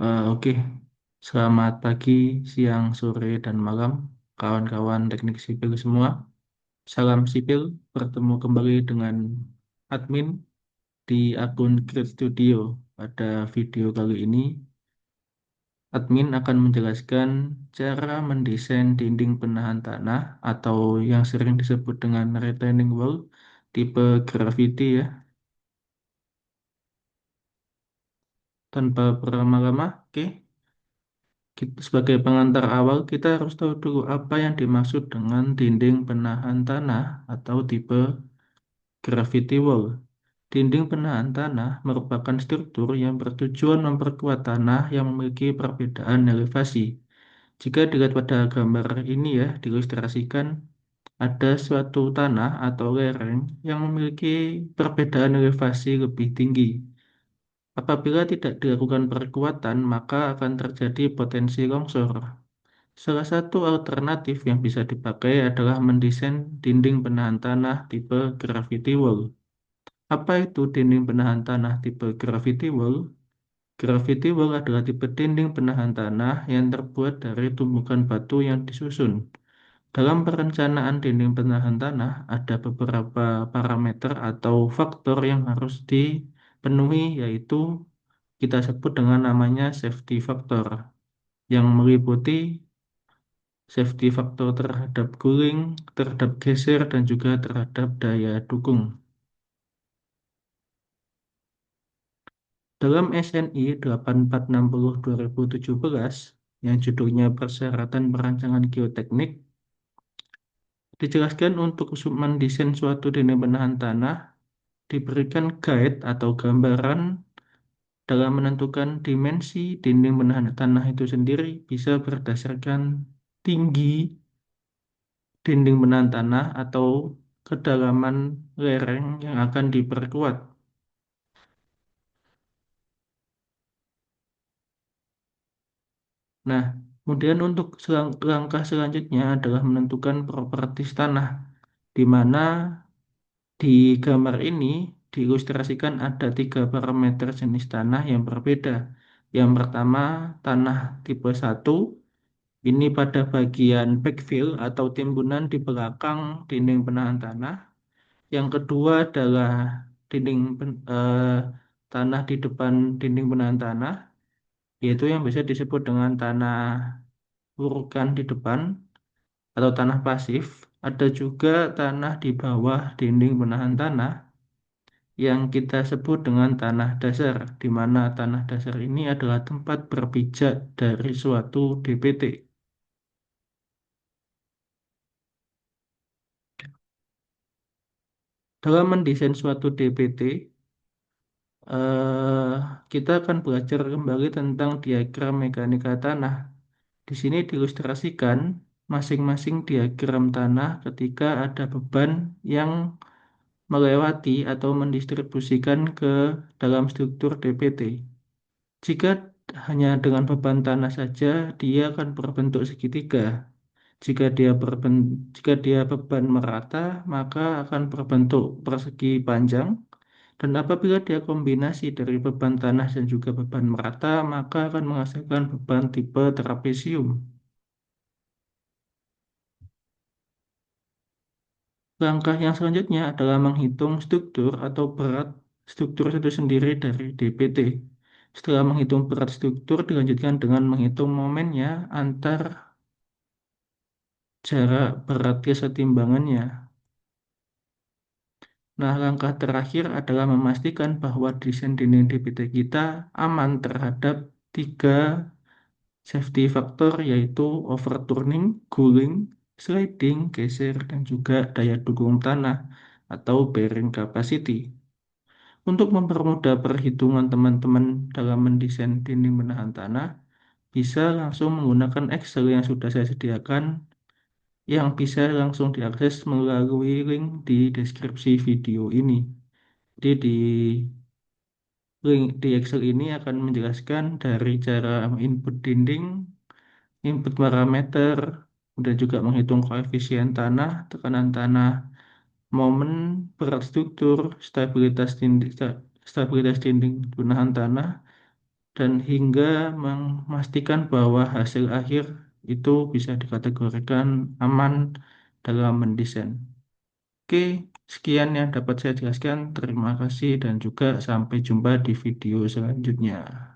Oke, selamat pagi, siang, sore, dan malam, kawan-kawan teknik sipil semua. Salam sipil, bertemu kembali dengan admin di akun Grid Studio. Pada video kali ini, admin akan menjelaskan cara mendesain dinding penahan tanah atau yang sering disebut dengan retaining wall tipe graffiti ya. Tanpa berlama-lama, oke. Sebagai pengantar awal, kita harus tahu dulu apa yang dimaksud dengan dinding penahan tanah atau tipe gravity wall. Dinding penahan tanah merupakan struktur yang bertujuan memperkuat tanah yang memiliki perbedaan elevasi. Jika dilihat pada gambar ini ya, diilustrasikan ada suatu tanah atau lereng yang memiliki perbedaan elevasi lebih tinggi. Apabila tidak dilakukan perkuatan, maka akan terjadi potensi longsor. Salah satu alternatif yang bisa dipakai adalah mendesain dinding penahan tanah tipe gravity wall. Apa itu dinding penahan tanah tipe gravity wall? Gravity wall adalah tipe dinding penahan tanah yang terbuat dari tumbukan batu yang disusun. Dalam perencanaan dinding penahan tanah, ada beberapa parameter atau faktor yang harus dipenuhi, yaitu kita sebut dengan namanya safety factor, yang meliputi safety faktor terhadap cooling, terhadap geser, dan juga terhadap daya dukung. Dalam SNI 8460/2017, yang judulnya Persyaratan Perancangan Geoteknik, dijelaskan untuk mendesain suatu dinding penahan tanah, diberikan guide atau gambaran dalam menentukan dimensi dinding penahan tanah itu sendiri bisa berdasarkan tinggi dinding penahan tanah atau kedalaman lereng yang akan diperkuat. Nah, kemudian untuk langkah selanjutnya adalah menentukan properties tanah, di mana di gambar ini diilustrasikan ada tiga parameter jenis tanah yang berbeda. Yang pertama, tanah tipe satu, ini pada bagian backfill atau timbunan di belakang dinding penahan tanah. Yang kedua adalah tanah di depan dinding penahan tanah, yaitu yang bisa disebut dengan tanah urukan di depan atau tanah pasif. Ada juga tanah di bawah dinding penahan tanah yang kita sebut dengan tanah dasar, di mana tanah dasar ini adalah tempat berpijak dari suatu DPT. Dalam mendesain suatu DPT, eh, kita akan belajar kembali tentang diagram mekanika tanah. Di sini diilustrasikan masing-masing diagram tanah ketika ada beban yang melewati atau mendistribusikan ke dalam struktur DPT. Jika hanya dengan beban tanah saja, dia akan berbentuk segitiga. Jika dia beban merata, maka akan berbentuk persegi panjang. Dan apabila dia kombinasi dari beban tanah dan juga beban merata, maka akan menghasilkan beban tipe trapesium. Langkah yang selanjutnya adalah menghitung struktur atau berat struktur itu sendiri dari DPT. Setelah menghitung berat struktur, dilanjutkan dengan menghitung momennya antar jarak berat kesetimbangannya. Nah, langkah terakhir adalah memastikan bahwa desain dinding DPT kita aman terhadap tiga safety factor, yaitu overturning, cooling, sliding, geser, dan juga daya dukung tanah atau bearing capacity. Untuk mempermudah perhitungan teman-teman dalam mendesain dinding menahan tanah, bisa langsung menggunakan Excel yang sudah saya sediakan, yang bisa langsung diakses melalui link di deskripsi video ini. Jadi di link di Excel ini akan menjelaskan dari cara input dinding, input parameter, dan juga menghitung koefisien tanah, tekanan tanah, momen, berat struktur, stabilitas dinding penahan tanah, dan hingga memastikan bahwa hasil akhir itu bisa dikategorikan aman dalam mendesain. Oke, sekian yang dapat saya jelaskan. Terima kasih dan juga sampai jumpa di video selanjutnya.